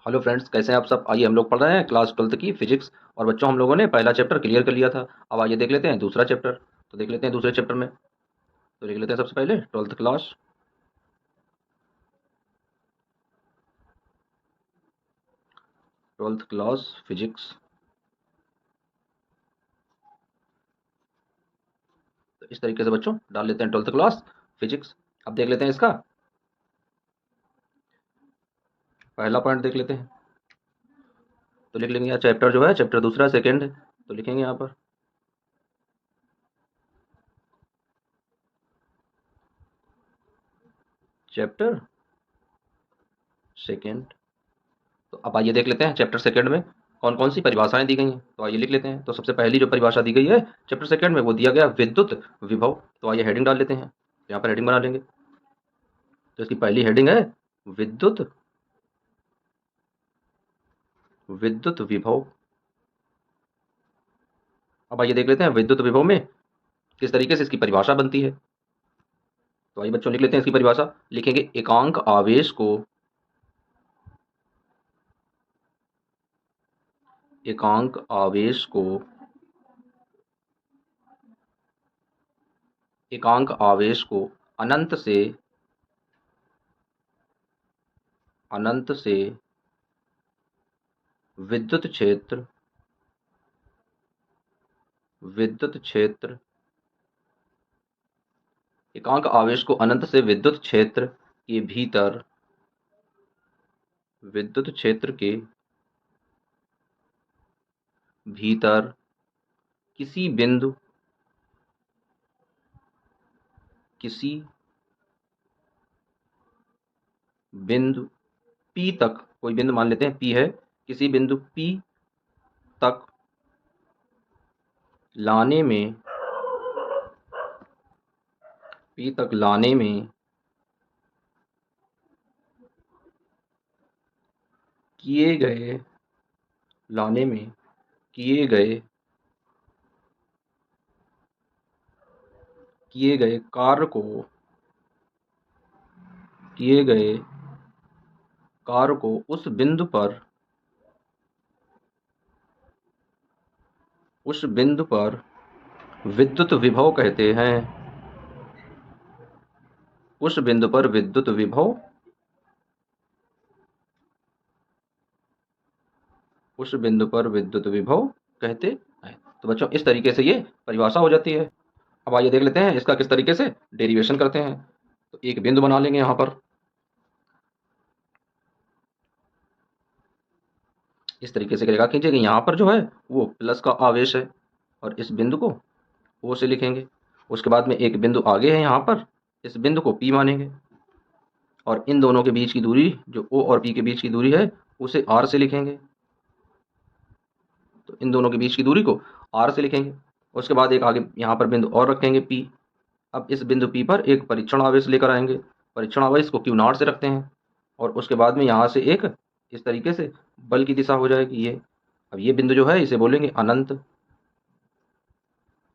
Hello friends, कैसे हैं आप सब। आइए हम लोग पढ़ रहे हैं क्लास 12th की फिजिक्स। और बच्चों, हम लोगों ने पहला चैप्टर क्लियर कर लिया था। अब आइए देख लेते हैं दूसरा चैप्टर। तो देख लेते हैं दूसरे चैप्टर में। तो देख लेते हैं सबसे पहले 12th क्लास फिजिक्स। तो इस तरीके से बच्चों डाल लेते हैं 12th क्लास फिजिक्स। अब देख लेते हैं इसका पहला पॉइंट देख लेते हैं। तो लिख लेंगे यहाँ चैप्टर जो है, चैप्टर दूसरा सेकेंड है। तो लिखेंगे यहाँ पर चैप्टर सेकेंड। तो अब आइए देख लेते हैं चैप्टर सेकंड में कौन कौन सी परिभाषाएं दी गई हैं। तो आइए लिख लेते हैं। तो सबसे पहली जो परिभाषा दी गई है चैप्टर सेकंड में, वो दिया गया विद्युत विभव। तो आइए हेडिंग डाल लेते हैं, यहाँ पर हेडिंग बना लेंगे। तो इसकी पहली हेडिंग है विद्युत विद्युत विभव। अब आइए देख लेते हैं विद्युत विभव में किस तरीके से इसकी परिभाषा बनती है। तो आइए बच्चों लिख लेते हैं इसकी परिभाषा। लिखेंगे एकांक आवेश को एकांक आवेश को अनंत से विद्युत क्षेत्र विद्युत क्षेत्र एकांक आवेश को अनंत से विद्युत क्षेत्र के भीतर विद्युत क्षेत्र के भीतर किसी बिंदु किसी बिंदु P तक, कोई बिंदु मान लेते हैं P है, किसी बिंदु P तक लाने में P तक लाने में किए गए लाने में किए गए किए गए कार्य को किए गए कार्य को उस बिंदु पर विद्युत विभव कहते हैं। उस बिंदु पर विद्युत विभव उस बिंदु पर विद्युत विभव कहते हैं। तो बच्चों इस तरीके से ये परिभाषा हो जाती है। अब आइए देख लेते हैं इसका किस तरीके से डेरिवेशन करते हैं। तो एक बिंदु बना लेंगे यहाँ पर। इस तरीके से करेगा कीजिए कि यहाँ पर जो है वो प्लस का आवेश है, और इस बिंदु को ओ से लिखेंगे। उसके बाद में एक बिंदु आगे है यहाँ पर, इस बिंदु को पी मानेंगे। और इन दोनों के बीच की दूरी, जो ओ और पी के बीच की दूरी है, उसे आर से लिखेंगे। तो इन दोनों के बीच की दूरी को आर से लिखेंगे। उसके बाद एक आगे यहाँ पर बिंदु और रखेंगे पी। अब इस बिंदु पी पर एक परीक्षण आवेश लेकर आएंगे। परीक्षण आवेश को क्यू नॉट से रखते हैं। और उसके बाद में यहाँ से एक इस तरीके से बल की दिशा हो जाएगी ये। अब ये बिंदु जो है इसे बोलेंगे अनंत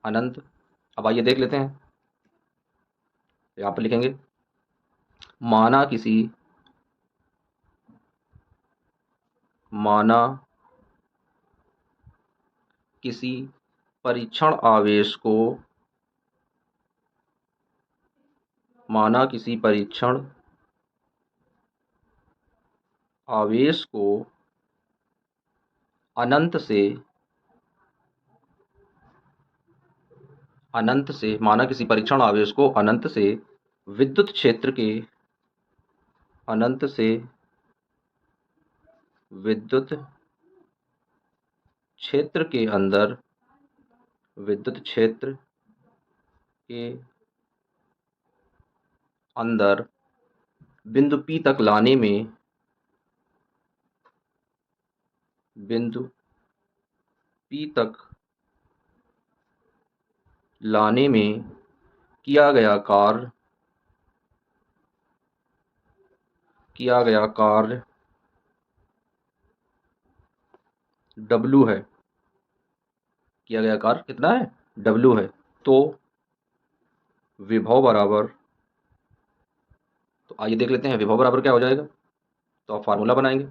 अनंत। अब आइए देख लेते हैं। यहाँ पर लिखेंगे माना किसी माना किसी परीक्षण आवेश को माना किसी परीक्षण आवेश को अनंत से माना किसी परीक्षण आवेश को अनंत से विद्युत क्षेत्र के अनंत से विद्युत क्षेत्र के अंदर विद्युत क्षेत्र के अंदर बिंदु P तक लाने में बिंदु P तक लाने में किया गया कार्य W है। किया गया कार्य कितना है? W है। तो विभव बराबर, तो आइए देख लेते हैं विभव बराबर क्या हो जाएगा। तो आप फार्मूला बनाएंगे।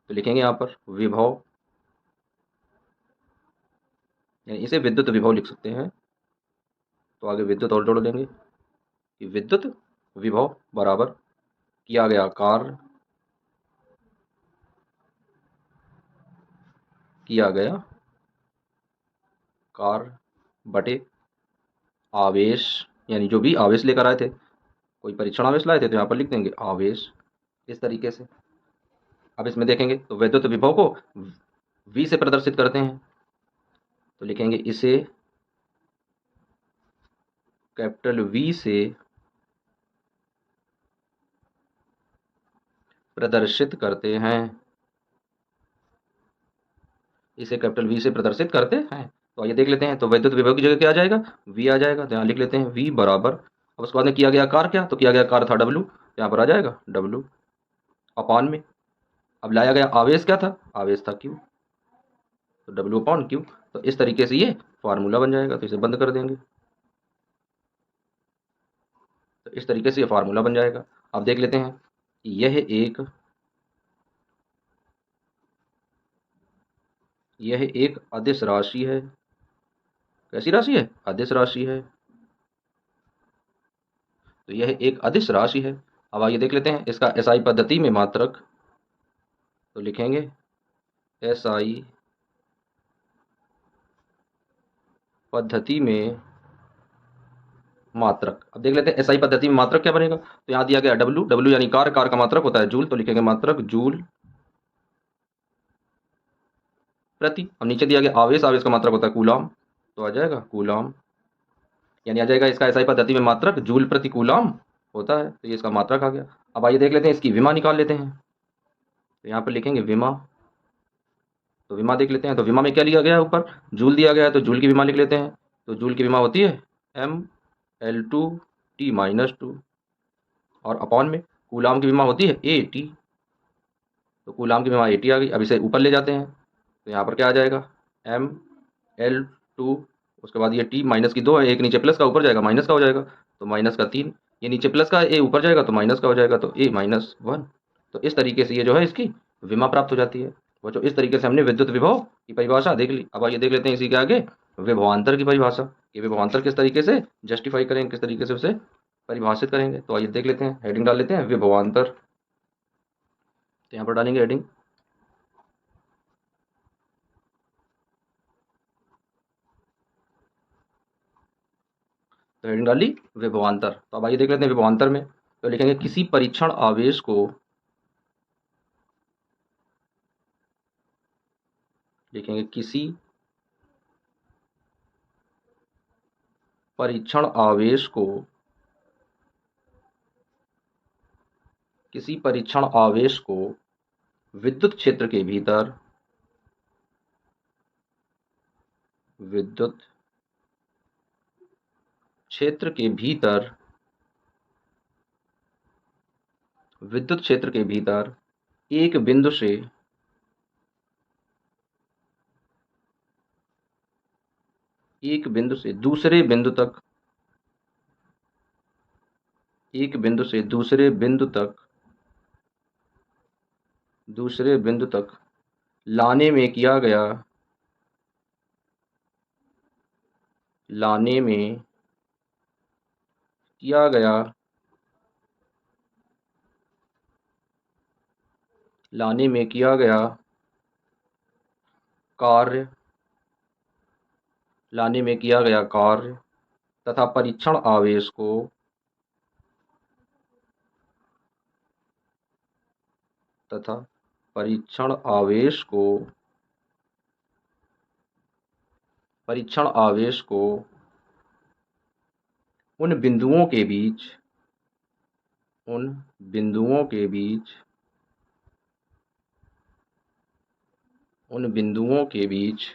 तो लिखेंगे यहाँ पर विभव, यानी इसे विद्युत विभव लिख सकते हैं। तो आगे विद्युत और जोड़ देंगे कि विद्युत विभव बराबर किया गया कार्य, किया गया कार्य बटे आवेश, यानी जो भी आवेश लेकर आए थे, कोई परीक्षण आवेश लाए थे तो यहाँ पर लिख देंगे आवेश, इस तरीके से। अब इसमें देखेंगे तो विद्युत विभव को V से प्रदर्शित करते हैं, तो लिखेंगे इसे कैपिटल V से प्रदर्शित करते हैं, इसे कैपिटल V से प्रदर्शित करते हैं। तो आइए देख लेते हैं। तो विद्युत विभव की जगह क्या आ जाएगा, V आ जाएगा, तो यहाँ लिख लेते हैं V बराबर, अब उसके बाद में किया गया कार्य क्या, तो किया गया कार्य था W, तो यहाँ पर आ जाएगा W अपान में। अब लाया गया आवेश क्या था, आवेश था Q, तो W अपॉन Q। तो इस तरीके से ये फार्मूला बन जाएगा, तो इसे बंद कर देंगे। तो इस तरीके से ये फार्मूला बन जाएगा। अब देख लेते हैं, यह एक अदिश राशि है। कैसी राशि है, अदिश राशि है। तो यह एक अदिश राशि है। अब आइए देख लेते हैं इसका एसआई पद्धति में मात्रक, तो लिखेंगे एसआई पद्धति में मात्रक। अब देख लेते हैं एसआई पद्धति में मात्रक क्या बनेगा। तो यहाँ दिया गया डब्ल्यू, डब्ल्यू यानी कार्य, कार्य का मात्रक होता है जूल, तो लिखेंगे मात्रक जूल प्रति। अब नीचे दिया गया आवेश, आवेश का मात्रक होता है कूलाम, तो आ जाएगा कूलाम, यानी आ जाएगा इसका एसआई पद्धति में मात्रक जूल प्रति कूलाम होता है, तो ये इसका मात्रक आ गया। अब आइए देख लेते हैं इसकी विमा निकाल लेते हैं, तो यहाँ पर लिखेंगे विमा। तो विमा देख लेते हैं, तो विमा में क्या लिया गया है, ऊपर जूल दिया गया है, तो जूल की विमा लिख लेते हैं। तो जूल की विमा होती है ML2T-2, और अपॉन में कूलाम की विमा होती है AT, तो कूलाम की विमा AT आ गई। अब इसे ऊपर ले जाते हैं, तो यहाँ पर क्या आ जाएगा ML2, उसके बाद ये T माइनस की 2 है, एक नीचे प्लस का ऊपर जाएगा माइनस का हो जाएगा, तो माइनस का 3, ये नीचे प्लस का A ऊपर जाएगा तो माइनस का हो जाएगा, तो A-1। तो इस तरीके से ये जो है इसकी विमा प्राप्त हो जाती है। वो जो इस तरीके से हमने विद्युत विभव की परिभाषा देख ली। अब आइए देख लेते हैं इसी के आगे विभवांतर की परिभाषा, कि विभवांतर किस तरीके से जस्टिफाई करेंगे, किस तरीके से उसे परिभाषित करेंगे। तो आइए देख लेते हैं, हेडिंग डाल लेते हैं विभवांतर, तो यहाँ पर डालेंगे हेडिंग तो हेडिंग डाली विभवांतर। तो अब आइए देख लेते हैं विभवांतर में, तो लिखेंगे किसी परीक्षण आवेश को, लिखेंगे किसी परीक्षण आवेश को, किसी परीक्षण आवेश को विद्युत क्षेत्र के भीतर, विद्युत क्षेत्र के भीतर, विद्युत क्षेत्र के भीतर एक बिंदु से, एक बिंदु से दूसरे बिंदु तक, एक बिंदु से दूसरे बिंदु तक, दूसरे बिंदु तक लाने में किया गया, लाने में किया गया, लाने में किया गया कार्य, लाने में किया गया कार्य तथा परीक्षण आवेश को, तथा परीक्षण आवेश को, परीक्षण आवेश को उन बिंदुओं के बीच, उन बिंदुओं के बीच, उन बिंदुओं के बीच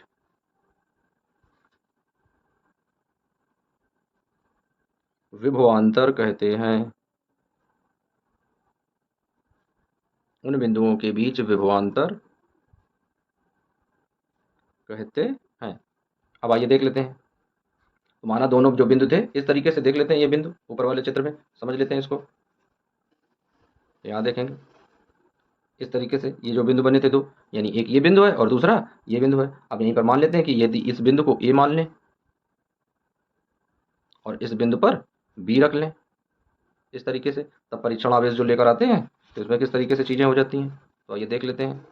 विभवांतर कहते हैं, उन बिंदुओं के बीच विभवांतर कहते हैं। अब आइए देख लेते हैं, तो माना दोनों जो बिंदु थे इस तरीके से देख लेते हैं, ये बिंदु ऊपर वाले चित्र में समझ लेते हैं इसको। यहाँ देखेंगे इस तरीके से ये जो बिंदु बने थे दो, यानी एक ये बिंदु है और दूसरा ये बिंदु है। अब यहीं पर मान लेते हैं कि यदि इस बिंदु को ए मान लें और इस बिंदु पर बी रख लें इस तरीके से, तब परीक्षण आवेश जो लेकर आते हैं तो इसमें किस तरीके से चीजें हो जाती हैं, तो ये देख लेते हैं।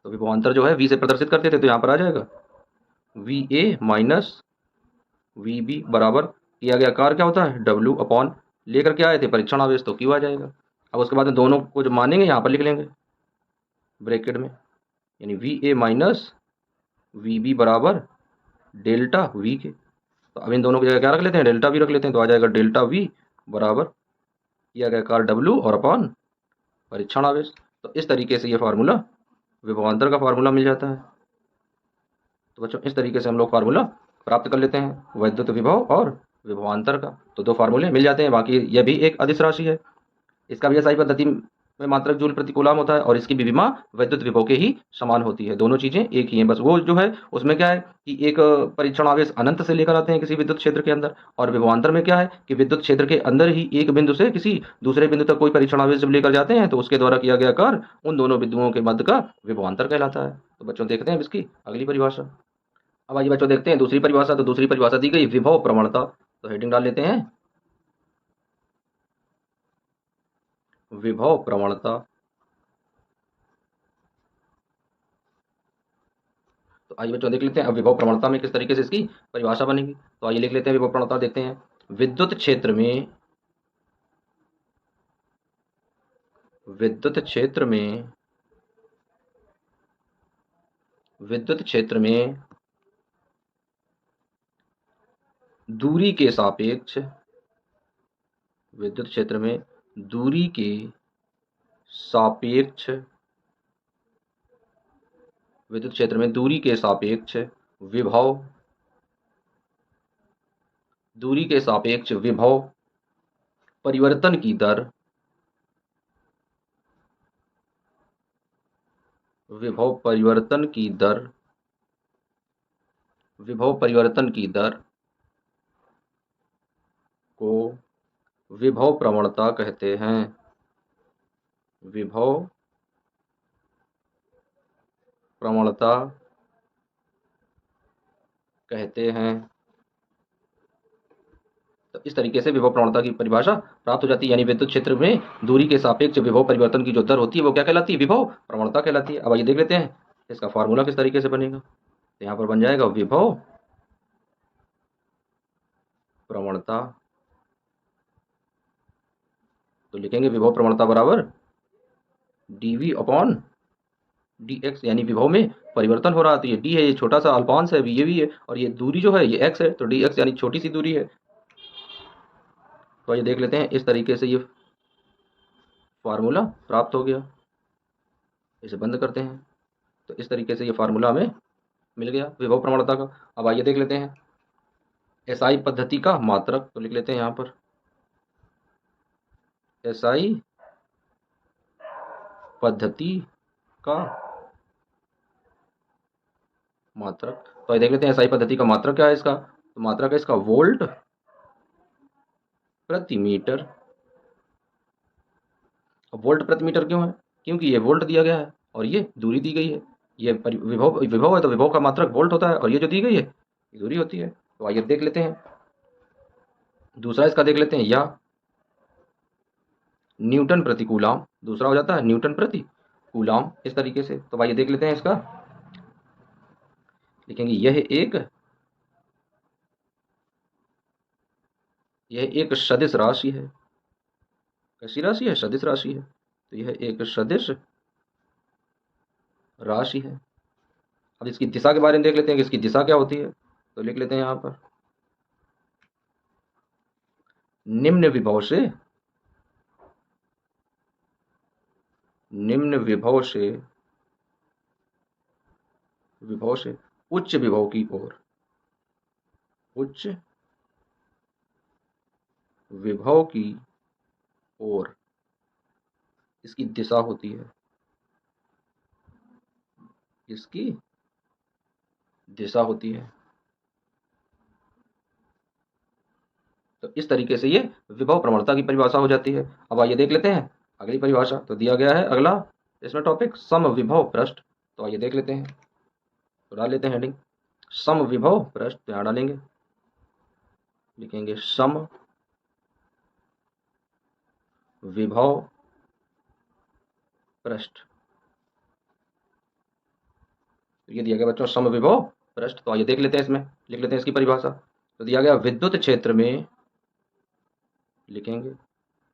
तो विभवांतर जो है वी से प्रदर्शित करते थे, तो यहाँ पर आ जाएगा V A minus V B बराबर किया गया कार्य क्या होता है डब्ल्यू अपॉन लेकर के आए थे परीक्षण आवेश, तो क्यू आ जाएगा। अब उसके बाद में दोनों को जब मानेंगे यहाँ पर लिख लेंगे ब्रैकेट में, यानी V A minus V B बराबर डेल्टा वी के। तो अब इन दोनों की जगह क्या रख लेते हैं, डेल्टा वी रख लेते हैं, तो आ जाएगा डेल्टा वी बराबर किया गया कार्य डब्ल्यू और अपॉन परीक्षण आवेश। तो इस तरीके से ये फार्मूला विभवांतर का फार्मूला मिल जाता है। तो बच्चों इस तरीके से हम लोग फार्मूला प्राप्त कर लेते हैं वैद्युत विभव और विभवांतर का। तो दो फार्मूले मिल जाते हैं। बाकी यह भी एक अदिश राशि है, इसका भी एसआई पद्धति में मात्रक जूल प्रति कूलम होता है और इसकी विभीमा वैद्युत विभव के ही समान होती है। दोनों चीजें एक ही हैं, बस वो जो है उसमें क्या है कि एक परीक्षण आवेश अनंत से लेकर आते हैं किसी विद्युत क्षेत्र के अंदर, और विभवांतर में क्या है कि विद्युत क्षेत्र के अंदर ही एक बिंदु से किसी दूसरे बिंदु तक कोई परीक्षण आवेश जब लेकर जाते हैं तो उसके द्वारा किया गया कार्य उन दोनों बिंदुओं के मध्य का विभवांतर कहलाता है। तो बच्चों देखते हैं इसकी अगली परिभाषा। अब आइए बच्चों देखते हैं दूसरी परिभाषा। तो दूसरी परिभाषा दी गई विभव प्रवणता, तो हेडिंग डाल लेते हैं विभव प्रवणता। तो आइए बच्चों देख लेते हैं अब विभव प्रवणता में किस तरीके से इसकी परिभाषा बनेगी। तो आइए लिख लेते हैं विभव प्रवणता, देखते हैं विद्युत क्षेत्र में विद्युत क्षेत्र में विद्युत क्षेत्र में दूरी के सापेक्ष विद्युत क्षेत्र में दूरी के सापेक्ष विद्युत क्षेत्र में दूरी के सापेक्ष विभव दूरी के सापेक्ष विभव परिवर्तन की दर विभव परिवर्तन की दर विभव परिवर्तन की दर को विभव प्रवणता कहते हैं। विभव प्रवणता कहते हैं। तो इस तरीके से विभव प्रवणता की परिभाषा प्राप्त हो जाती है, यानी विद्युत क्षेत्र में दूरी के सापेक्ष विभव परिवर्तन की जो दर होती है वो क्या कहलाती है, विभव प्रवणता कहलाती है। अब आइए देख लेते हैं इसका फार्मूला किस तरीके से बनेगा। तो यहाँ पर बन जाएगा विभव प्रवणता, तो लिखेंगे विभव प्रवणता बराबर dv अपॉन dx, यानी विभव में परिवर्तन हो रहा है तो ये d है, ये छोटा सा अल्पांश है, ये भी है, और ये दूरी जो है ये x है, तो dx यानी छोटी सी दूरी है। तो ये देख लेते हैं इस तरीके से ये फार्मूला प्राप्त हो गया। इसे बंद करते हैं। तो इस तरीके से ये फार्मूला हमें मिल गया विभव प्रवणता का। अब आइए देख लेते हैं एसआई पद्धति का मात्रक, तो लिख लेते हैं यहाँ पर एसआई पद्धति का मात्रक। तो ये देख लेते हैं एसआई पद्धति का मात्रक क्या है इसका। तो मात्रक है इसका वोल्ट प्रति मीटर। अब वोल्ट प्रति मीटर क्यों है, क्योंकि ये वोल्ट दिया गया है और ये दूरी दी गई है। ये विभव विभव है तो विभव का मात्रक वोल्ट होता है, और ये जो दी गई है ये दूरी होती है। तो आइए देख लेते हैं दूसरा इसका, देख लेते हैं या न्यूटन प्रति कूलम, दूसरा हो जाता है न्यूटन प्रति कूलम इस तरीके से। तो आइए देख लेते हैं इसका, लिखेंगे यह एक सदिश राशि है। कैसी राशि है, सदिश राशि है। तो यह एक सदिश राशि है। अब इसकी दिशा के बारे में देख लेते हैं कि इसकी दिशा क्या होती है। तो लिख लेते हैं यहाँ पर निम्न विभव से निम्न विभव से उच्च विभव की ओर उच्च विभव की ओर इसकी दिशा होती है। इसकी दिशा होती है। तो तो इस तरीके से ये विभव प्रवणता की परिभाषा हो जाती है। अब आइए देख लेते हैं अगली परिभाषा। तो दिया गया है अगला इसमें टॉपिक समविभव पृष्ठ। तो आइए देख लेते हैं। तो डाल लेते हैं हेडिंग समविभव पृष्ठ। तो यहाँ डालेंगे, लिखेंगे सम विभव पृष्ठ। तो ये दिया गया बच्चों समविभव पृष्ठ। तो आइए देख लेते हैं, इसमें लिख लेते हैं इसकी परिभाषा। तो दिया गया विद्युत क्षेत्र में, लिखेंगे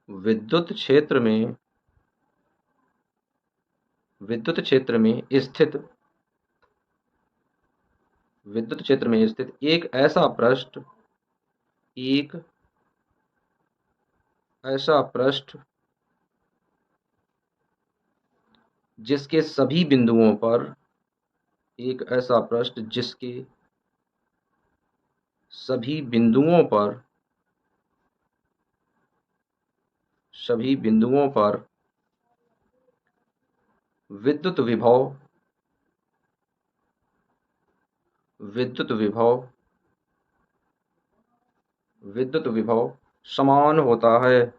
विद्युत क्षेत्र में, विद्युत क्षेत्र में स्थित, विद्युत क्षेत्र में स्थित एक ऐसा पृष्ठ, एक ऐसा पृष्ठ जिसके सभी बिंदुओं पर, एक ऐसा पृष्ठ जिसके सभी बिंदुओं पर, सभी बिंदुओं पर विद्युत विभव, विद्युत विभव, विद्युत विभव समान होता है,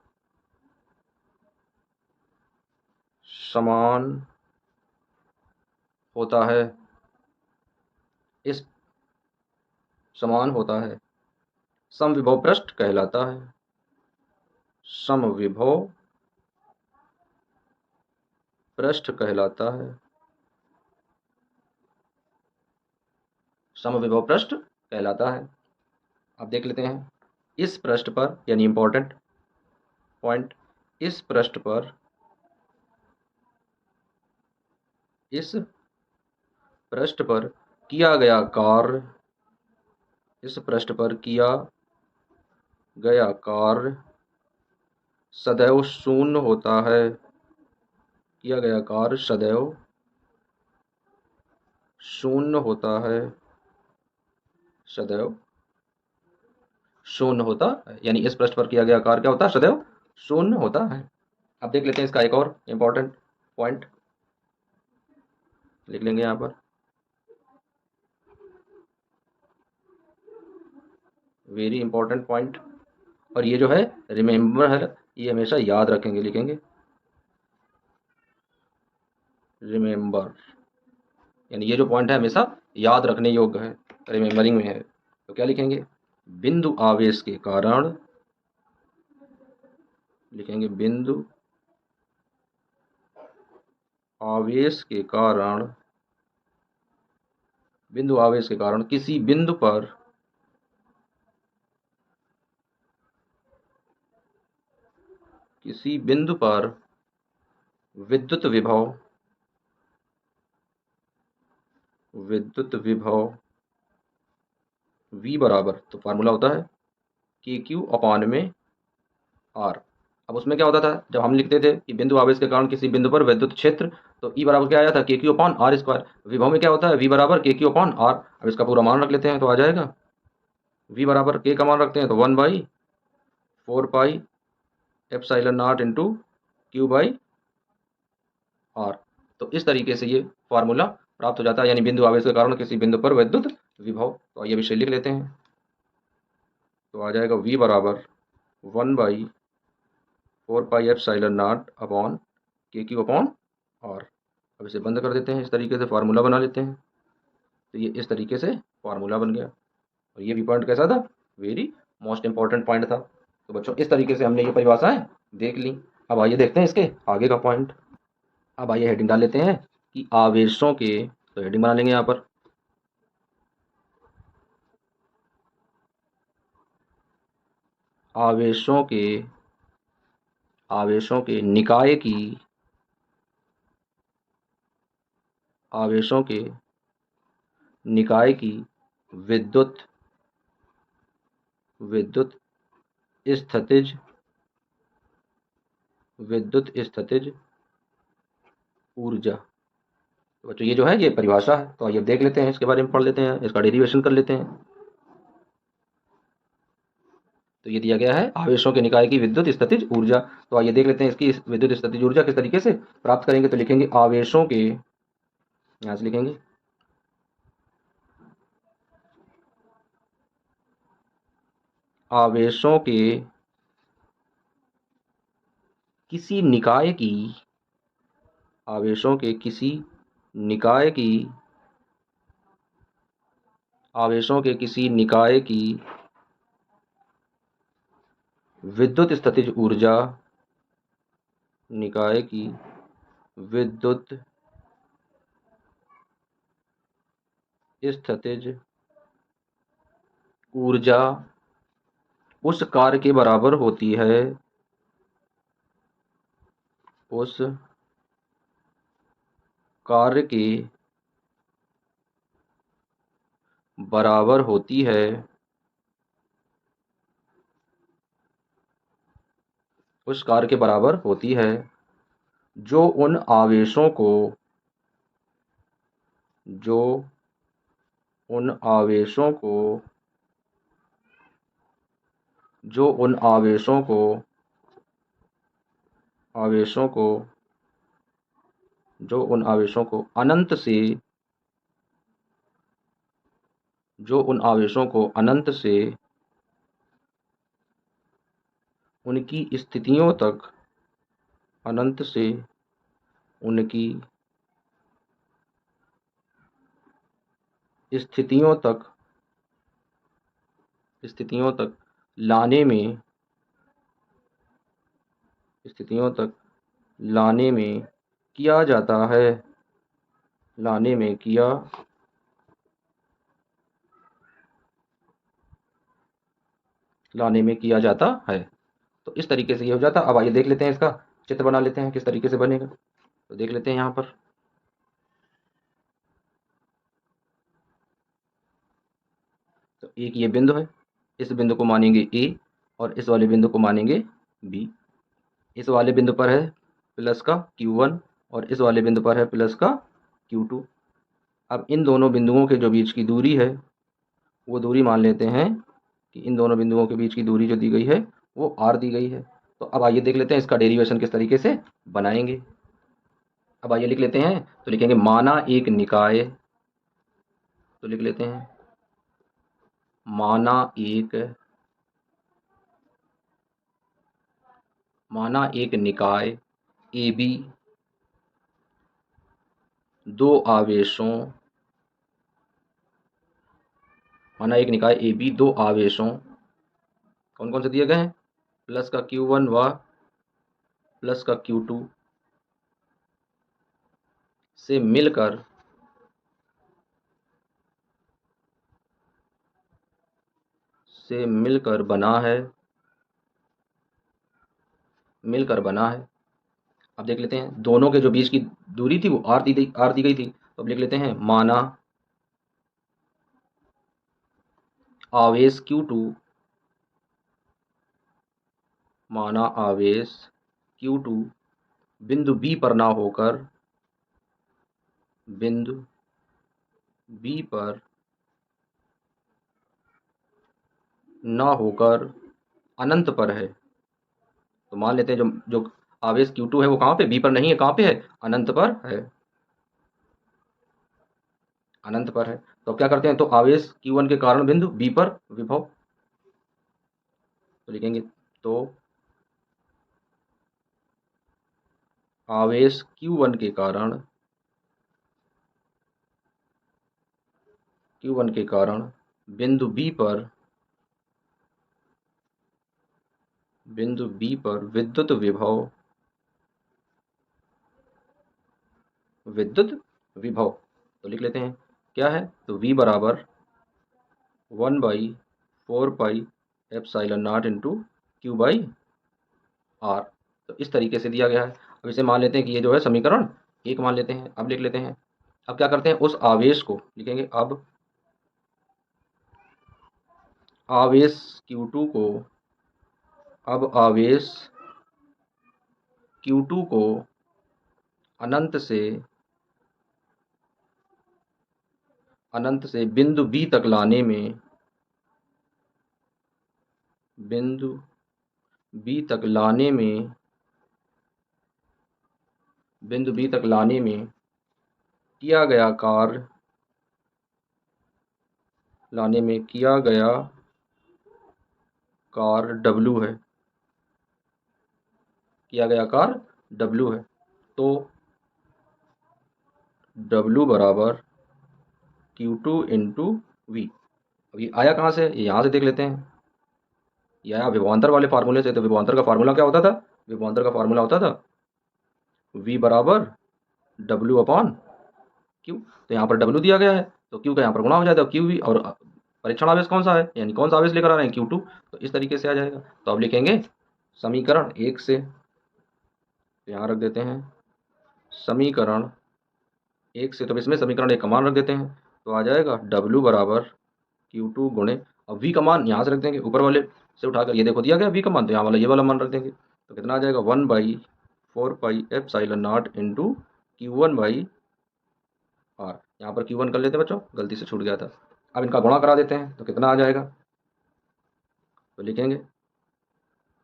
समान होता है, इस समान होता है, समविभव पृष्ठ कहलाता है। समविभव पृष्ठ कहलाता है, समविभव पृष्ठ कहलाता है। अब देख लेते हैं इस पृष्ठ पर, यानी इंपॉर्टेंट पॉइंट, इस पृष्ठ पर, इस पृष्ठ पर किया गया कार्य, इस पृष्ठ पर किया गया कार्य सदैव शून्य होता है, किया गया कार्य सदैव शून्य होता है, सदैव शून्य होता है। यानी इस पृष्ठ पर किया गया कार्य क्या होता है, सदैव शून्य होता है। अब देख लेते हैं इसका एक और इंपॉर्टेंट पॉइंट, लिख लेंगे यहाँ पर वेरी इंपॉर्टेंट पॉइंट। और ये जो है रिमेंबर है, ये हमेशा याद रखेंगे, लिखेंगे रिमेंबर, यानी ये जो पॉइंट है हमेशा याद रखने योग्य है, रिमेंबरिंग में है। तो क्या लिखेंगे, बिंदु आवेश के कारण, लिखेंगे बिंदु आवेश के कारण, बिंदु आवेश के कारण किसी बिंदु पर, किसी बिंदु पर विद्युत विभव, विद्युत विभव V बराबर, तो फार्मूला होता है के क्यू अपॉन में आर। अब उसमें क्या होता था, जब हम लिखते थे कि बिंदु आवेश के कारण किसी बिंदु पर विद्युत क्षेत्र, तो ई बराबर क्या आया था, के क्यू अपॉन आर स्क्वायर। विभव में क्या होता है, V बराबर के क्यू अपॉन आर। अब इसका पूरा मान रख लेते हैं तो आ जाएगा, V बराबर के का मान रखते हैं तो 1/4 pi epsilon nought into Q by R. तो इस तरीके से ये फार्मूला प्राप्त हो जाता है, यानी बिंदु आवेश के कारण किसी बिंदु पर विद्युत विभव। तो ये विषय लिख लेते हैं। तो आ जाएगा V बराबर 1/4 पाई एप्सिलॉन नॉट अपॉन के क्यू अपॉन आर। अब इसे बंद कर देते हैं, इस तरीके से फार्मूला बना लेते हैं। तो ये इस तरीके से फार्मूला बन गया। और ये भी पॉइंट कैसा था, वेरी मोस्ट इंपॉर्टेंट पॉइंट था। तो बच्चों इस तरीके से हमने ये परिभाषाएं देख ली। अब आइए देखते हैं इसके आगे का पॉइंट। अब आइए हेडिंग डाल लेते हैं कि आवेशों के, तो हेडिंग बना लेंगे यहाँ पर आवेशों के, आवेशों के निकाय की, आवेशों के निकाय की विद्युत, विद्युत स्थितिज, विद्युत स्थितिज ऊर्जा। तो बच्चों ये जो है ये परिभाषा है। तो आइए देख लेते हैं, इसके बारे में पढ़ लेते हैं, इसका डेरिवेशन कर लेते हैं। तो ये दिया गया है आवेशों के निकाय की विद्युत स्थितिज ऊर्जा। तो आइए देख लेते हैं इसकी विद्युत स्थितिज ऊर्जा किस तरीके से प्राप्त करेंगे। तो लिखेंगे आवेशों के, यहाँ से लिखेंगे आवेशों के किसी निकाय की आवेशों के किसी निकाय की आवेशों के किसी निकाय की विद्युत स्थितिज ऊर्जा निकाय की विद्युत स्थितिज ऊर्जा उस कार्य के बराबर होती है उस कार्य के बराबर होती है उस कार्य के बराबर होती है जो उन आवेशों को जो उन आवेशों को जो उन आवेशों को जो उन आवेशों को अनंत से जो उन आवेशों को अनंत से उनकी स्थितियों तक अनंत से उनकी स्थितियों तक लाने में स्थितियों तक लाने में किया जाता है लाने में किया लाने में किया जाता है। तो इस तरीके से ये हो जाता। अब आइए देख लेते हैं, इसका चित्र बना लेते हैं किस तरीके से बनेगा। तो देख लेते हैं यहाँ पर। तो एक ये बिंदु है, इस बिंदु को मानेंगे ए और इस वाले बिंदु को मानेंगे बी। इस वाले बिंदु पर है प्लस का Q1 और इस वाले बिंदु पर है प्लस का Q2। अब इन दोनों बिंदुओं के जो बीच की दूरी है वो दूरी मान लेते हैं कि इन दोनों बिंदुओं के बीच की दूरी जो दी गई है वो r दी गई है। तो अब आइए देख लेते हैं इसका डेरिवेशन किस तरीके से बनाएंगे। अब आइए लिख लेते हैं। तो लिखेंगे माना एक निकाय। तो लिख लेते हैं माना एक निकाय ए बी दो आवेशों माना एक निकाय ए बी दो आवेशों कौन कौन से दिए गए हैं, प्लस का Q1 व प्लस का Q2 से मिलकर बना है। अब देख लेते हैं दोनों के जो बीच की दूरी थी वो r दी गई थी। तो अब लिख लेते हैं माना आवेश Q2 बिंदु B पर ना होकर अनंत पर है। तो मान लेते हैं जो जो आवेश Q2 है वो कहाँ पे, B पर नहीं है, कहाँ पे है, अनंत पर है। अनंत पर है तो अब क्या करते हैं, तो आवेश Q1 के कारण बिंदु B पर विभव। तो लिखेंगे तो आवेश Q1 के कारण बिंदु B पर विद्युत विभव तो लिख लेते हैं क्या है, तो V बराबर 1/4πε0 इंटू Q/R। तो इस तरीके से दिया गया है। अब इसे मान लेते हैं कि ये जो है समीकरण एक मान लेते हैं। अब लिख लेते हैं, अब क्या करते हैं, उस आवेश को लिखेंगे। अब आवेश Q2 को अनंत से बिंदु B तक लाने में किया गया कार्य आकार W है, किया गया आकार W है, तो W बराबर Q2 इंटू वी। अब ये आया कहाँ से, ये यहाँ से देख लेते हैं, ये आया विभवांतर वाले फार्मूले से। तो विभवांतर का फार्मूला क्या होता था, विभवांतर का फार्मूला होता था V बराबर W अपॉन Q। तो यहाँ पर W दिया गया है तो Q का यहाँ पर गुणा हो जाएगा QV, और परीक्षण आवेश कौन सा है, यानी कौन सा आवेश लेकर आ रहे हैं, Q2। तो इस तरीके से आ जाएगा। तो अब लिखेंगे समीकरण 1 से, तो यहाँ रख देते हैं समीकरण 1 से, तो इसमें समीकरण 1 का मान रख देते हैं, तो आ जाएगा W बराबर Q2 गुणे, अब V का मान यहाँ से रख देंगे, ऊपर वाले से उठाकर, ये देखो दिया गया V का मान, तो यहाँ वाला ये वाला मान रख देंगे। तो कितना आ जाएगा 1/4 pi epsilon nought into Q1 by R। यहाँ पर Q1 कर लेते हैं बच्चों, गलती से छूट गया था। अब इनका गुणा करा देते हैं, तो कितना आ जाएगा, तो लिखेंगे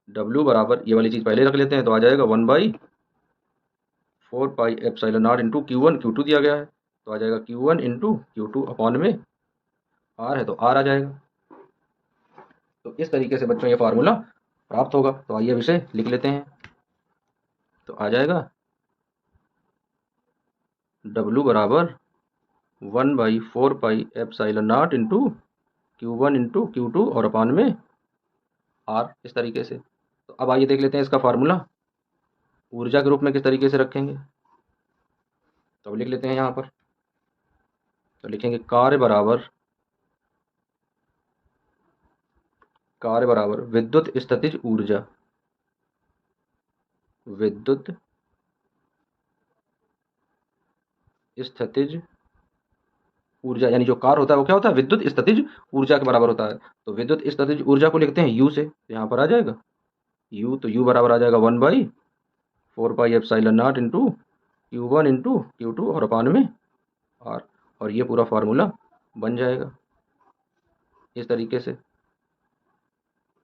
W बराबर, ये वाली चीज़ पहले रख लेते हैं, तो आ जाएगा 1/4 pi epsilon nought into Q1 दिया गया है, तो आ जाएगा Q1 इंटू Q2 अपॉन में R है, तो R आ जाएगा। तो इस तरीके से बच्चों ये फार्मूला प्राप्त होगा। तो आइए अब इसे लिख लेते हैं, तो आ जाएगा W बराबर 1/4 pi epsilon nought into Q1 into Q2 और अपॉन में R, इस तरीके से। तो अब आइए देख लेते हैं इसका फार्मूला ऊर्जा के रूप में किस तरीके से रखेंगे। तो अब लिख लेते हैं यहाँ पर, तो लिखेंगे कार्य बराबर विद्युत स्थितिज ऊर्जा, विद्युत स्थितिज ऊर्जा, यानी जो कार्य होता है वो क्या होता है, विद्युत स्थितिज ऊर्जा के बराबर होता है। तो विद्युत स्थितिज ऊर्जा को लिखते हैं U से, तो यहाँ पर आ जाएगा U, तो U बराबर आ जाएगा 1/4 pi epsilon nought into Q1 into Q2 और अपॉन में R, और ये पूरा फार्मूला बन जाएगा। इस तरीके से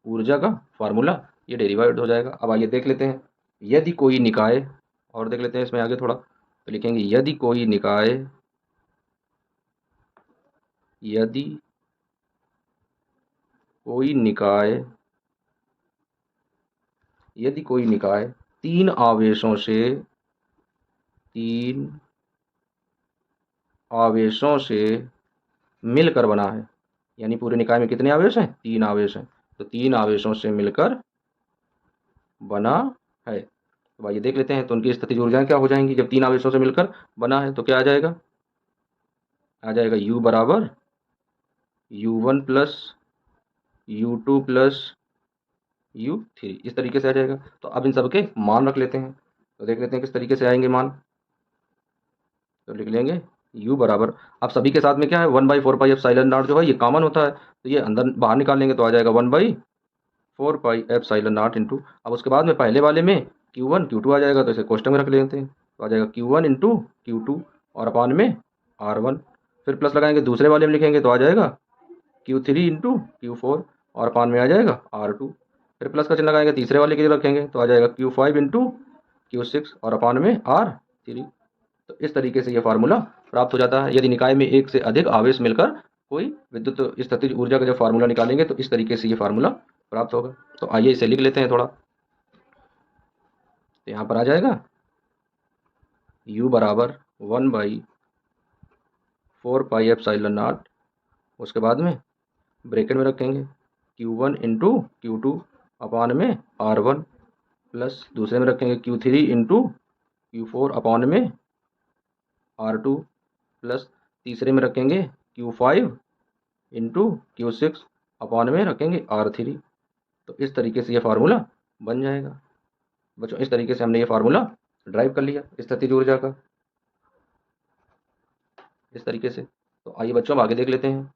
ऊर्जा का फार्मूला ये डेरिवाइड हो जाएगा। अब आइए देख लेते हैं, यदि कोई निकाय, और देख लेते हैं इसमें आगे थोड़ा, तो लिखेंगे यदि कोई निकाय, यदि कोई निकाय, यदि कोई निकाय तीन आवेशों से मिलकर बना है, यानी पूरे निकाय में कितने आवेश हैं, 3 आवेश हैं, तो 3 आवेशों से मिलकर बना है। तो भाई ये देख लेते हैं, तो उनकी स्थितिज ऊर्जाएं क्या हो जाएंगी, जब 3 आवेशों से मिलकर बना है तो क्या आ जाएगा, आ जाएगा U बराबर U1 plus U2 plus U3, इस तरीके से आ जाएगा। तो अब इन सब के मान रख लेते हैं, तो देख लेते हैं किस तरीके से आएंगे मान। तो लिख लेंगे U बराबर, अब सभी के साथ में क्या है 1/4 पाई एप्सिलॉन नॉट जो है ये कॉमन होता है, तो ये अंदर बाहर निकाल लेंगे, तो आ जाएगा 1/4 पाई एप्सिलॉन नॉट इंटू, अब उसके बाद में पहले वाले में Q1 Q2 आ जाएगा, तो इसे कोष्टक में रख लेते हैं, तो आ जाएगा Q1 इंटू Q2 और अपॉन में R1, फिर प्लस लगाएंगे दूसरे वाले में लिखेंगे, तो आ जाएगा Q3 इंटू Q4 और अपॉन में आ जाएगा R2, फिर प्लस का चिन्ह लगाएंगे तीसरे वाले के लिए रखेंगे, तो आ जाएगा Q5 इंटू Q6 और अपॉन में R3। तो इस तरीके से ये फार्मूला प्राप्त हो जाता है। यदि निकाय में एक से अधिक आवेश मिलकर कोई विद्युत स्थितिज ऊर्जा का जब फार्मूला निकालेंगे तो इस तरीके से ये फार्मूला प्राप्त होगा। तो आइए इसे लिख लेते हैं थोड़ा, तो यहाँ पर आ जाएगा U बराबर 1/4 पाई एप्सिलॉन नॉट, उसके बाद में ब्रैकेट में रखेंगे Q1 इंटू Q2 अपॉन में R1 प्लस दूसरे में रखेंगे Q3 इंटू Q4 अपॉन में R2 प्लस तीसरे में रखेंगे Q5 इंटू Q6 अपॉन में रखेंगे R3। तो इस तरीके से ये फार्मूला बन जाएगा। बच्चों इस तरीके से हमने ये फार्मूला ड्राइव कर लिया स्थितिज ऊर्जा का, इस तरीके से। तो आइए बच्चों अब आगे देख लेते हैं।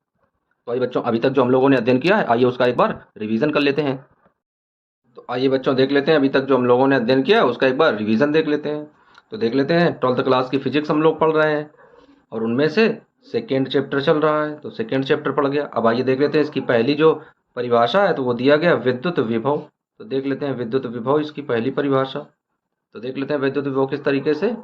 तो आइए बच्चों अभी तक जो हम लोगों ने अध्ययन किया है आइए उसका एक बार रिवीजन कर लेते हैं। तो आइए बच्चों देख लेते हैं अभी तक जो हम लोगों ने अध्ययन किया है उसका एक बार रिवीजन देख लेते हैं। तो देख लेते हैं 12th क्लास की फिजिक्स हम लोग पढ़ रहे हैं और उनमें से सेकेंड चैप्टर चल रहा है, तो सेकेंड चैप्टर पढ़ गया। अब आइए देख लेते हैं इसकी पहली जो परिभाषा है तो वो दिया गया विद्युत विभव। तो देख लेते हैं विद्युत विभव इसकी पहली परिभाषा। तो देख लेते हैं विद्युत विभव किस तरीके से।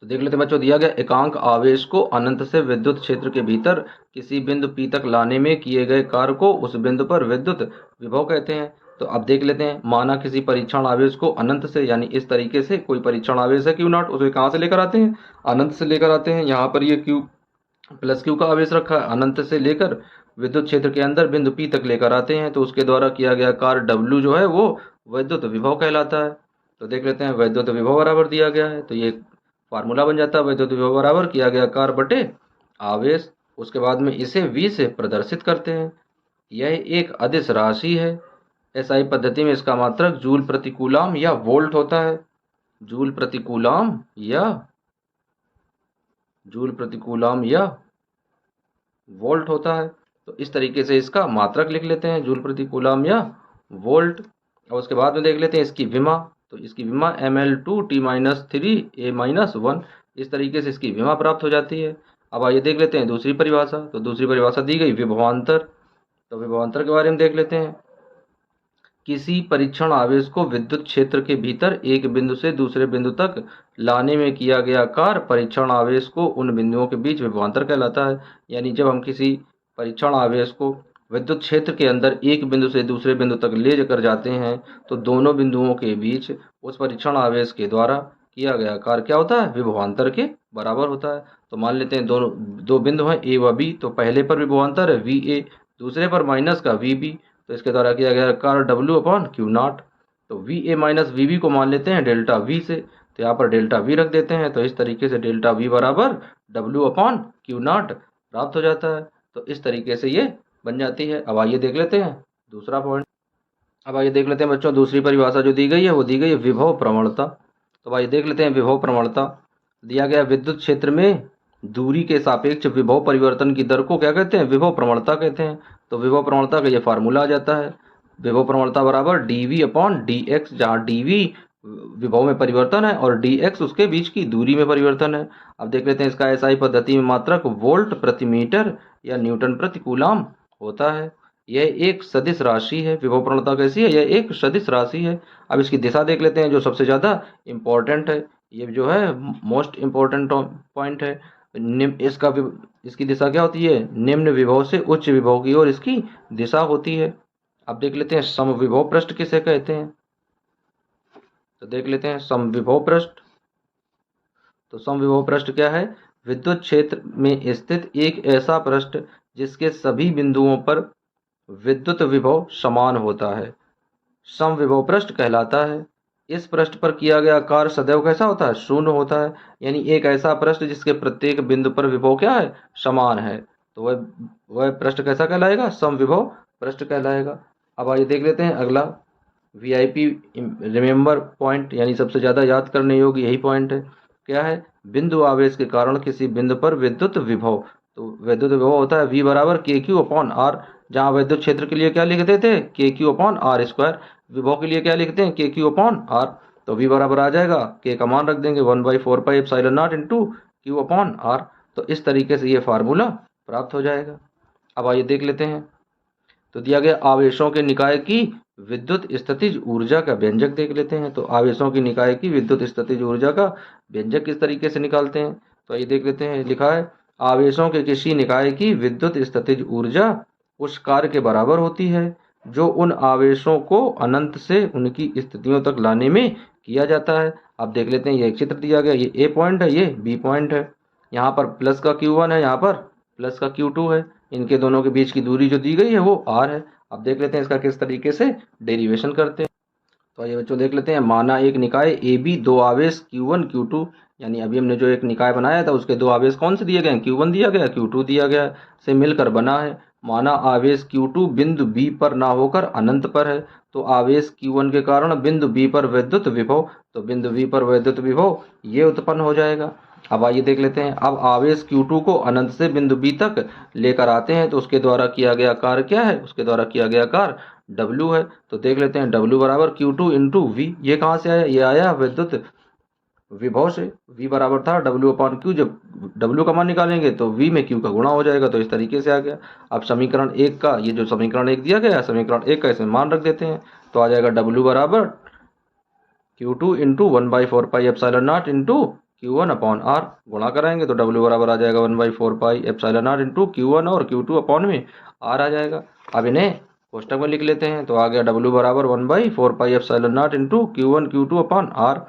तो देख लेते हैं बच्चों, दिया गया एकांक आवेश को अनंत से विद्युत क्षेत्र के भीतर किसी बिंदु P तक लाने में किए गए कार्य को उस बिंदु पर विद्युत विभव कहते हैं। तो अब देख लेते हैं, माना किसी परीक्षण आवेश को अनंत से, यानी इस तरीके से कोई परीक्षण आवेश है Q0, उसे कहाँ से लेकर आते हैं, अनंत से लेकर आते हैं। यहाँ पर ये Q प्लस Q का आवेश रखा है, अनंत से लेकर विद्युत क्षेत्र के अंदर बिंदु P तक लेकर आते हैं, तो उसके द्वारा किया गया कार्य W जो है वो वैद्युत विभव कहलाता है। तो देख लेते हैं, वैद्युत विभव बराबर दिया गया है, तो ये फार्मूला बन जाता है, वैद्युत विभव बराबर किया गया कार्य बटे आवेश। उसके बाद में इसे V से प्रदर्शित करते हैं। यह एक अदिश राशि है। एसआई पद्धति में इसका मात्रक जूल प्रति कूलम या वोल्ट होता है। जूल प्रति कूलम या वोल्ट होता है। तो इस तरीके से इसका मात्रक लिख लेते हैं, जूल प्रति कूलम या वोल्ट। और उसके बाद में देख लेते हैं इसकी विमा। तो इसकी विमा ml2T-3A-1, इस तरीके से इसकी विमा प्राप्त हो जाती है। अब आइए देख लेते हैं दूसरी परिभाषा। तो दूसरी परिभाषा दी गई विभवांतर। तो विभवांतर के बारे में देख लेते हैं। किसी परीक्षण आवेश को विद्युत क्षेत्र के भीतर एक बिंदु से दूसरे बिंदु तक लाने में किया गया कार्य परीक्षण आवेश को उन बिंदुओं के बीच विभवांतर कहलाता है। यानी जब हम किसी परीक्षण आवेश को विद्युत क्षेत्र के अंदर एक बिंदु से दूसरे बिंदु तक ले जाकर जाते हैं, तो दोनों बिंदुओं के बीच उस परीक्षण आवेश के द्वारा किया गया कार्य क्या होता है, विभवांतर के बराबर होता है। तो मान लेते हैं दो बिंदु हैं ए व बी। तो पहले पर विभवांतर है वी ए, दूसरे पर माइनस का वी बी। तो इसके द्वारा किया गया कार्य W/Q0। तो V A minus V B को मान लेते हैं डेल्टा वी से, तो यहाँ पर डेल्टा वी रख देते हैं। तो इस तरीके से डेल्टा वी बराबर W/Q0 प्राप्त हो जाता है। तो इस तरीके से ये बन जाती है। अब आइए देख लेते हैं दूसरा पॉइंट। अब आइए देख लेते हैं बच्चों, दूसरी परिभाषा जो दी गई है वो दी गई है विभव प्रवणता। तो आइए देख लेते हैं विभव प्रवणता। दिया गया विद्युत क्षेत्र में दूरी के सापेक्ष विभव परिवर्तन की दर को क्या कहते हैं, विभव प्रवणता कहते हैं। तो विभव प्रवणता का ये फार्मूला आ जाता है, विभव प्रवणता बराबर dV/dx, जहाँ dV विभव में परिवर्तन है और dx उसके बीच की दूरी में परिवर्तन है। अब देख लेते हैं इसका एसआई पद्धति में मात्रक वोल्ट प्रति मीटर या न्यूटन प्रति कूलम होता है। यह एक सदिश राशि है। विभव प्रवणता कैसी है, यह एक सदिश राशि है। अब इसकी दिशा देख लेते हैं जो सबसे ज़्यादा इम्पोर्टेंट है, ये जो है मोस्ट इम्पोर्टेंट पॉइंट है। इसकी दिशा क्या होती है, निम्न विभव से उच्च विभव की ओर इसकी दिशा होती है। अब देख लेते हैं समविभव पृष्ठ किसे कहते हैं। तो देख लेते हैं समविभव पृष्ठ। तो समविभव पृष्ठ क्या है, विद्युत क्षेत्र में स्थित एक ऐसा पृष्ठ जिसके सभी बिंदुओं पर विद्युत विभव समान होता है, समविभव पृष्ठ कहलाता है। इस पृष्ठ पर किया गया कार्य सदैव कैसा होता है, शून्य होता है। यानी एक ऐसा पृष्ठ जिसके प्रत्येक बिंदु पर विभव क्या है, समान है, तो वह पृष्ठ कैसा कहलाएगा, समविभव पृष्ठ कहलाएगा। अब आइए देख लेते हैं अगला VIP रिमेंबर पॉइंट, यानी सबसे ज़्यादा याद करने योग्य यही पॉइंट है। क्या है, बिंदु आवेश के कारण किसी बिंदु पर विद्युत विभव। तो विद्युत विभव होता है V बराबर KQ/R, जहाँ विद्युत क्षेत्र के लिए क्या लिखते थे, KQ/R²। विभव के लिए क्या लिखते हैं, KQ/R। तो V बराबर आ जाएगा, K का मान रख देंगे 1/4πε0 इंटू Q/R। तो इस तरीके से ये फार्मूला प्राप्त हो जाएगा। अब आइए देख लेते हैं। तो दिया गया आवेशों के निकाय की विद्युत स्थितिज ऊर्जा का व्यंजक देख लेते हैं। तो आवेशों की निकाय की विद्युत स्थितिज ऊर्जा का व्यंजक किस तरीके से निकालते हैं, तो ये देख लेते हैं। लिखा है, आवेशों के किसी निकाय की विद्युत स्थितिज ऊर्जा उस कार्य के बराबर होती है जो उन आवेशों को अनंत से उनकी स्थितियों तक लाने में किया जाता है। अब देख लेते हैं, ये एक चित्र दिया गया, ये A पॉइंट है, ये B पॉइंट है। यहाँ पर प्लस का Q1 है, यहाँ पर प्लस का Q2 है। इनके दोनों के बीच की दूरी जो दी गई है वो R है। अब देख लेते हैं इसका किस तरीके से डेरिवेशन करते हैं। तो ये बच्चों देख लेते हैं, माना एक निकाय AB दो आवेश Q1 Q2, यानी अभी हमने जो एक निकाय बनाया था उसके दो आवेश कौन से दिए गए हैं, Q1 दिया गया, Q2 दिया गया, से मिलकर बना है। माना आवेश Q2 बिंदु B पर ना होकर अनंत पर है, तो आवेश Q1 के कारण बिंदु B पर विद्युत विभव, तो बिंदु B पर विद्युत विभव ये उत्पन्न हो जाएगा। अब आइए देख लेते हैं, अब आवेश Q2 को अनंत से बिंदु B तक लेकर आते हैं, तो उसके द्वारा किया गया कार्य क्या है, उसके द्वारा किया गया कार्य W है। तो देख लेते हैं W बराबर Q2 इंटू V। ये कहाँ से आया, ये आया विद्युत विभव से। V बराबर था W/Q, जब W का मान निकालेंगे तो V में Q का गुणा हो जाएगा। तो इस तरीके से आ गया। अब समीकरण 1 का, ये जो समीकरण 1 दिया गया है, समीकरण 1 का इसमें मान रख देते हैं, तो आ जाएगा W बराबर Q2 into 1/4πε0 into Q1 upon are गुणा कराएंगे तो W बराबर आ जाएगा 1/4 pi epsilon R into Q1 और Q2 अपॉन में आर आ जाएगा। अब इन्हें कोष्टक में लिख लेते हैं तो आ गया W बराबर 1/4 pi epsilon nought into Q1 Q2 upon R.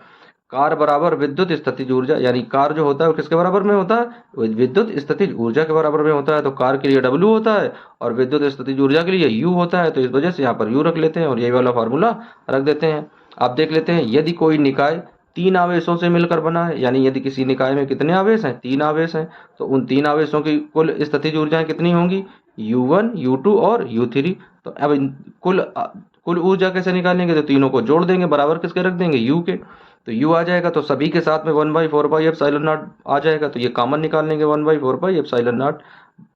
कार बराबर विद्युत स्थितिज ऊर्जा, यानी कार जो होता है वो किसके बराबर में होता है, विद्युत स्थितिज ऊर्जा के बराबर में होता है। तो कार के लिए W होता है और विद्युत स्थितिज ऊर्जा के लिए U होता है, तो इस वजह से यहाँ पर U रख लेते हैं और यही वाला फार्मूला रख देते हैं। आप देख लेते हैं यदि कोई निकाय 3 आवेशों से मिलकर बना है, यानी यदि किसी निकाय में कितने आवेश हैं, 3 आवेश हैं, तो उन 3 आवेशों की कुल स्थितिज ऊर्जाएं कितनी होंगी, U1 U2 और U3। तो अब कुल ऊर्जा कैसे निकालेंगे, तो तीनों को जोड़ देंगे, बराबर किसके रख देंगे, U के। तो U आ जाएगा तो सभी के साथ में 1/4 पाई एप्सिलॉन नॉट आ जाएगा, तो ये कॉमन निकाल लेंगे 1/4 पाई एप्सिलॉन नॉट।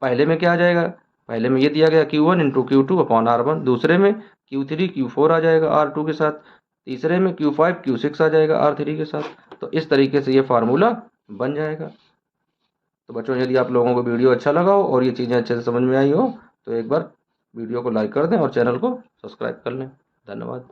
पहले में क्या आ जाएगा, पहले में ये दिया गया Q1 into Q2 upon R1, दूसरे में Q3 Q4 आ जाएगा R2 के साथ, तीसरे में Q5 Q6 आ जाएगा R3 के साथ। तो इस तरीके से ये फार्मूला बन जाएगा। तो बच्चों यदि आप लोगों को वीडियो अच्छा लगा हो और ये चीज़ें अच्छे से समझ में आई हो तो एक बार वीडियो को लाइक कर दें और चैनल को सब्सक्राइब कर लें। धन्यवाद।